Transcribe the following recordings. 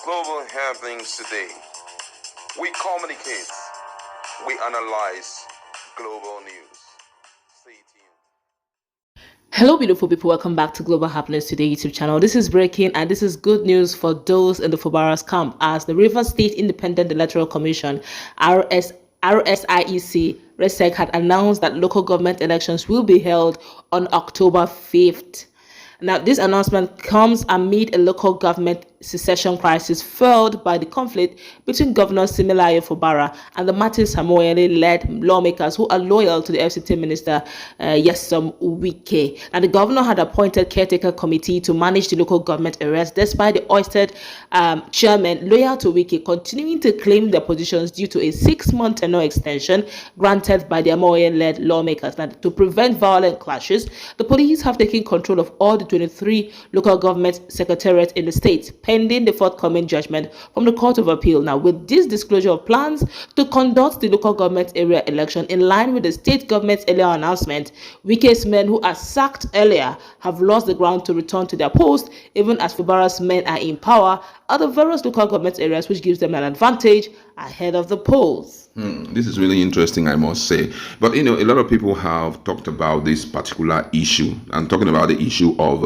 global happenings today. We communicate, we analyze global news. Stay tuned. Hello beautiful people, welcome back to Global Happenings Today YouTube channel. This is breaking and this is good news for those in the Fubara's camp, as the Rivers State Independent Electoral Commission RSIEC RESEC had announced that local government elections will be held on October 5th. Now, this announcement comes amid a local government secession crisis fueled by the conflict between Governor Simeon Fubara and the Martin Samoyele-led lawmakers who are loyal to the FCT Minister Nyesom Wike. And the governor had appointed caretaker committee to manage the local government areas, despite the ousted chairman loyal to Wike continuing to claim their positions due to a 6-month tenure extension granted by the Amoye-led lawmakers. Now, to prevent violent clashes, the police have taken control of all the 23 local government secretariats in the state, pending the forthcoming judgment from the Court of Appeal. Now, with this disclosure of plans to conduct the local government area election in line with the state government's earlier announcement, Wike's men who are sacked earlier have lost the ground to return to their post, even as Fubara's men are in power at the various local government areas, which gives them an advantage ahead of the polls. This is really interesting, I must say. But, a lot of people have talked about this particular issue and talking about the issue of,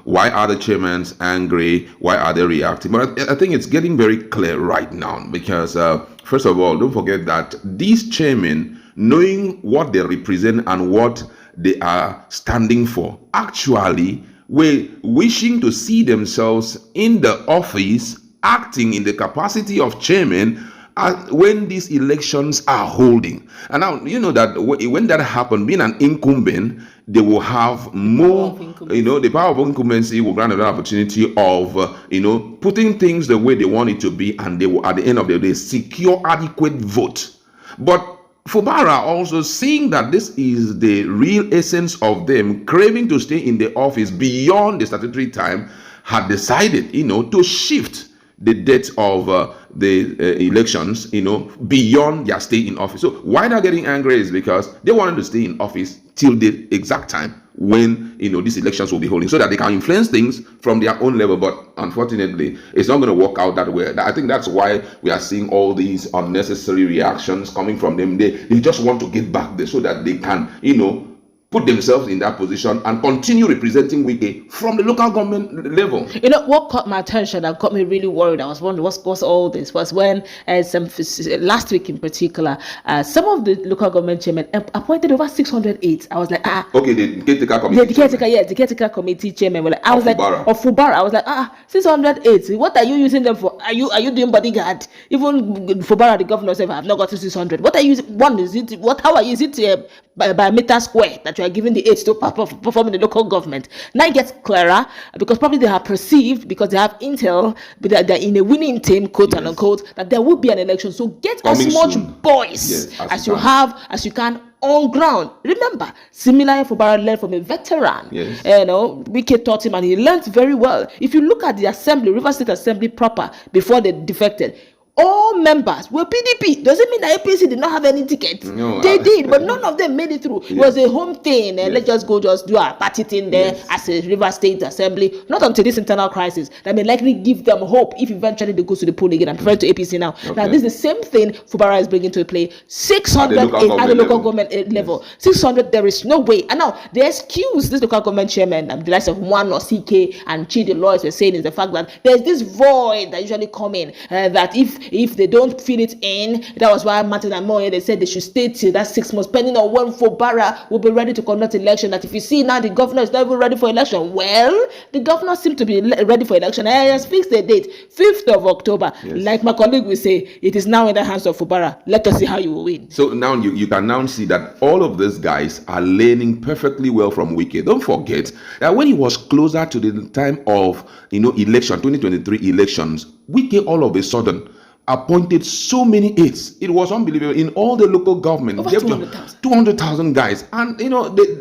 why are the chairmen angry? Why are they reacting? But I think it's getting very clear right now because, first of all, don't forget that these chairmen, knowing what they represent and what they are standing for, actually were wishing to see themselves in the office acting in the capacity of chairman when these elections are holding. And now, that when that happened, being an incumbent, they will have more, the power of incumbency will grant an opportunity of, putting things the way they want it to be, and they will, at the end of the day, secure adequate vote. But Fubara also, seeing that this is the real essence of them craving to stay in the office beyond the statutory time, had decided, to shift the date of the elections, beyond their stay in office. So why they're getting angry is because they wanted to stay in office till the exact time when, these elections will be holding, so that they can influence things from their own level. But unfortunately, it's not going to work out that way. I think that's why we are seeing all these unnecessary reactions coming from them. They just want to get back there so that they can, put themselves in that position and continue representing Wike from the local government level. What caught my attention and got me really worried, I was wondering what's all this, was when last week in particular, some of the local government chairmen appointed over 608. I was like, okay, the caretaker committee. The caretaker committee chairman. Fubara. I was like, 608. What are you using them for? Are you doing bodyguard? Even Fubara, the governor, said, I have not got to 600. What are you? How are you? Is it by meter square that you are giving the aids to perform in the local government? Now it gets clearer, because probably they have perceived, because they have intel, but they're in a winning team, quote and unquote, that there will be an election. So get as much boys as you can on ground. Remember, similar Fubara learned from a veteran. Yes. Wike taught him and he learned very well. If you look at the assembly, River State Assembly proper, before they defected, all members were PDP. Doesn't mean that APC did not have any tickets. No, they did, but none of them made it through. It was a home thing. Let's just do our party thing there as a River State Assembly. Not until this internal crisis that may likely give them hope if eventually they go to the poll again. I'm referring to APC now. Now, this is the same thing Fubara is bringing to play. 600 at the local government level. 600, there is no way. And now, the excuse this local government chairman, the likes of One or CK and Chidi lawyers were saying, is the fact that there's this void that usually come in, that if they don't fill it in, that was why Martin and Moye, they said they should stay till that 6 months, pending on when Fubara will be ready to conduct election. That if you see now the governor is not even ready for election, well, the governor seems to be ready for election. I has fixed the date, 5th of October. Like my colleague will say, it is now in the hands of Fubara. Let us see how you will win. So now you can now see that all of these guys are learning perfectly well from Wike. Don't forget that when he was closer to the time of election, 2023 elections, Wike all of a sudden appointed so many aides. It was unbelievable. In all the local government, over 200,000 guys. And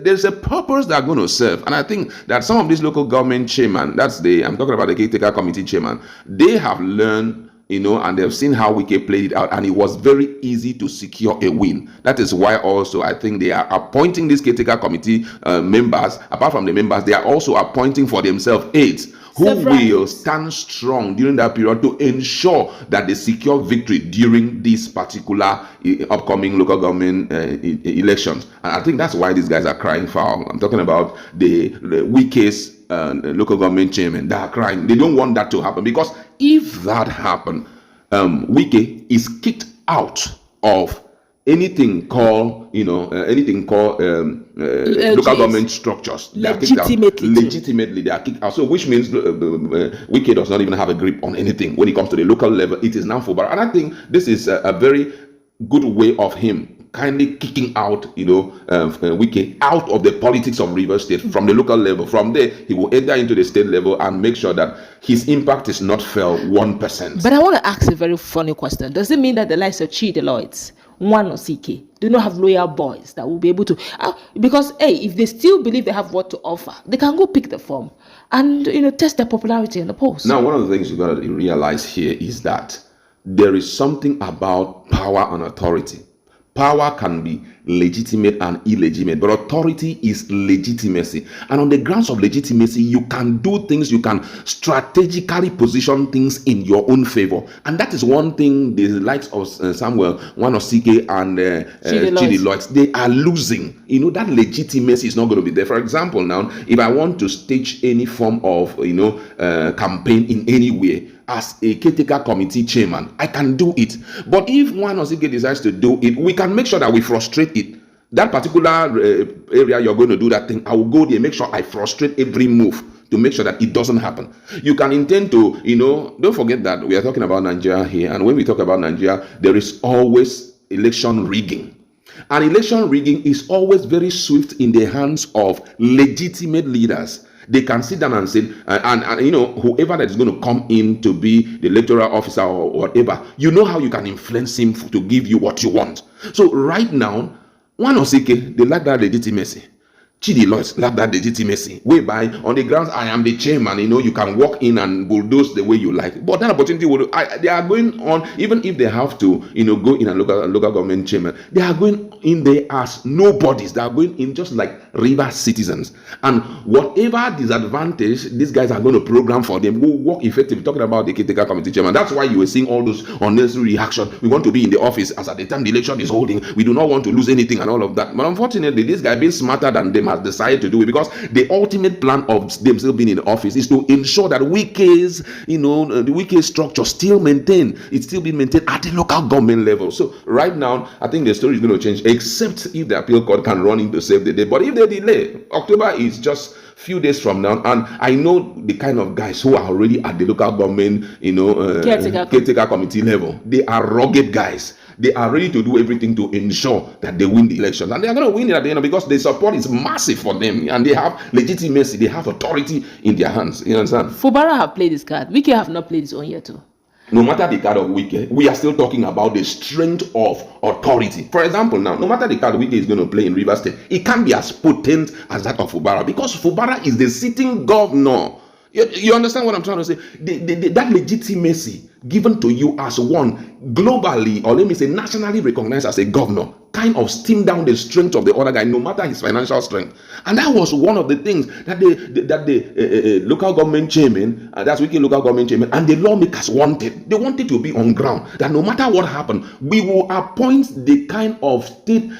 there's a purpose they're going to serve. And I think that some of these local government chairmen, I'm talking about the caretaker committee chairman, they have learned, and they've seen how Wike played it out, and it was very easy to secure a win. That is why also I think they are appointing these caretaker committee members. Apart from the members, they are also appointing for themselves aides who Several will hits. stand strong during that period to ensure that they secure victory during this particular upcoming local government elections. And I think that's why these guys are crying foul. I'm talking about the weakest local government chairman. They are crying. They don't want that to happen, because if that happen, Wike is kicked out of anything called local government structures. They are kicked out. Legitimately, they are kicked out. So which means Wike does not even have a grip on anything when it comes to the local level. It is now Fubara, and I think this is a very good way of him kindly kicking out, Wike out of the politics of Rivers State from the local level. From there, he will enter into the state level and make sure that his impact is not felt 1%. But I want to ask a very funny question. Does it mean that the likes of Chi Deloitte, one or CK, do not have loyal boys that will be able to? Because if they still believe they have what to offer, they can go pick the form and test their popularity in the polls. Now, one of the things you've got to realize here is that there is something about power and authority. Power can be legitimate and illegitimate, but authority is legitimacy. And on the grounds of legitimacy, you can do things, you can strategically position things in your own favor. And that is one thing the likes of Samuel, one of CK and Chidi Lloyd, they are losing. That legitimacy is not going to be there. For example, now, if I want to stage any form of, campaign in any way, as a caretaker committee chairman, I can do it. But if one Osike decides to do it, we can make sure that we frustrate it. That particular area you're going to do that thing, I will go there, make sure I frustrate every move to make sure that it doesn't happen. You can intend to, don't forget that we are talking about Nigeria here. And when we talk about Nigeria, there is always election rigging. And election rigging is always very swift in the hands of legitimate leaders. They can sit down and say, whoever that is going to come in to be the electoral officer or whatever, how you can influence him to give you what you want. So right now, one Osike, they lack that legitimacy. Chidi Lloyd lack that legitimacy, whereby on the grounds I am the chairman, you can walk in and bulldoze the way you like. But that opportunity they are going on, even if they have to, go in and local government chairman, they are going in there as nobodies. They are going in just like river citizens. And whatever disadvantage these guys are going to program for them will work effectively. Talking about the caretaker committee chairman, that's why you were seeing all those unnecessary reactions. We want to be in the office as at the time the election is holding. We do not want to lose anything and all of that. But unfortunately, this guy being smarter than them has decided to do it, because the ultimate plan of them still being in the office is to ensure that Wike's, the Wike structure still maintained. It's still being maintained at the local government level. So right now, I think the story is going to change, except if the appeal court can run in to save the day. But if they delay, October is just few days from now, and I know the kind of guys who are already at the local government, caretaker committee level. They are rugged guys. They are ready to do everything to ensure that they win the election, and they are going to win it at the end, because the support is massive for them, and they have legitimacy, they have authority in their hands. You understand? Fubara have played this card. Wike have not played his own yet too. No matter the card of Wike, we are still talking about the strength of authority. For example, now, no matter the card Wike is going to play in Rivers State, it can't be as potent as that of Fubara, because Fubara is the sitting governor. You understand what I'm trying to say? That legitimacy given to you as one globally, or let me say nationally recognized as a governor, kind of stem down the strength of the other guy, no matter his financial strength. And that was one of the things that the local government chairman, that's Wike local government chairman, and the lawmakers wanted. They wanted to be on ground, that no matter what happened, we will appoint the kind of state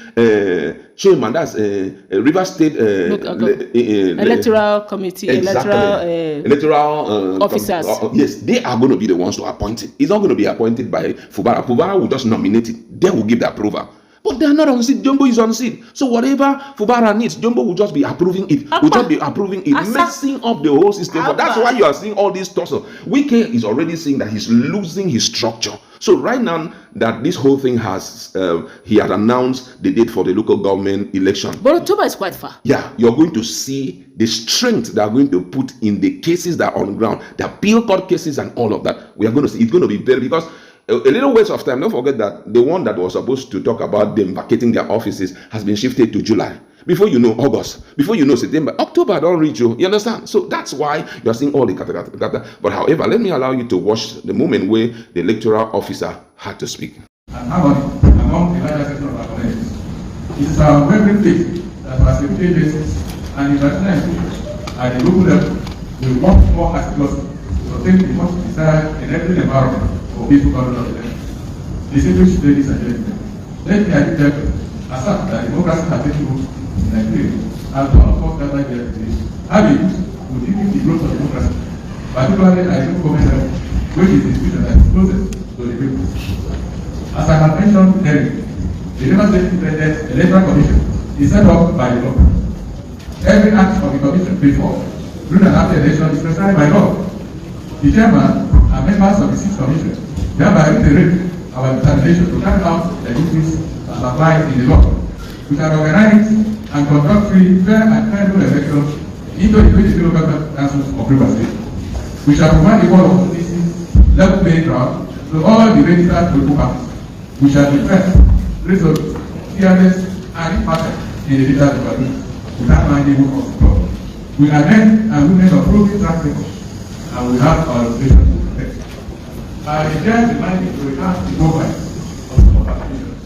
chairman, that's River State electoral committee, exactly. Electoral officers. Yes, they are going to be the ones to appoint it. It's not going to be appointed by Fubara. Fubara will just nominate it. They will give the approval. But they are not on seat. Jumbo is on seat. So whatever Fubara needs, Jumbo will just be approving it. Will just be approving it, messing up the whole system. But that's why you are seeing all this tussle. Wike is already seeing that he's losing his structure. So right now that this whole thing has, he had announced the date for the local government election. But October is quite far. Yeah, you're going to see the strength they are going to put in the cases that are on ground, the appeal court cases and all of that. We are going to see, it's going to be very, because a little waste of time. Don't forget that the one that was supposed to talk about them vacating their offices has been shifted to July. Before you know August, before you know September, October don't reach you. You understand? So that's why you're seeing all the kata. But however, let me allow you to watch the moment where the electoral officer had to speak. And among the larger section of our community, it is our very faith that our security agencies and international institutions at the local level We want more assiduously to obtain the much desired enabling environment for peaceful conduct of elections. Distinguished ladies and gentlemen, let me tell you, assert that democracy has taken root in Nigeria, and all of us gathered here today have a use to limit the growth of democracy, particularly at the local government level, which is the institution that is closest to the people. As I have mentioned earlier, the Lagos State Independent Electoral Commission is set up by the law. Every act of the commission before, during and after election is prescribed by law. The chairman and members of the sixth commission thereby reiterate our determination to carry out the duties as applied in the law. We shall organize and conduct free, fair, and credible elections into the 23 local government councils of Rivers State. We shall provide equal opportunities, level playing ground to all the registered political parties. We shall be fair, resolute, fearless, and impartial in the legal development without minding who comes to. We are men and women of proven track record, and we have our reputation to protect. I just remind you to recount the profile of some of our patients.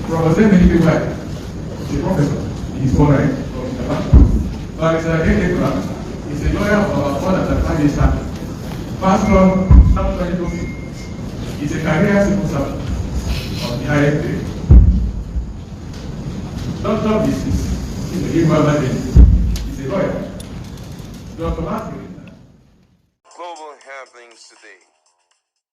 Professor Many a professor in his own right from the Japan. Barrister Electoral is a lawyer of about more than 35 years standing. Pastor Sam is a career civil servant of the highest grade. Dr. Mrs. is a lawyer. Dr. Martin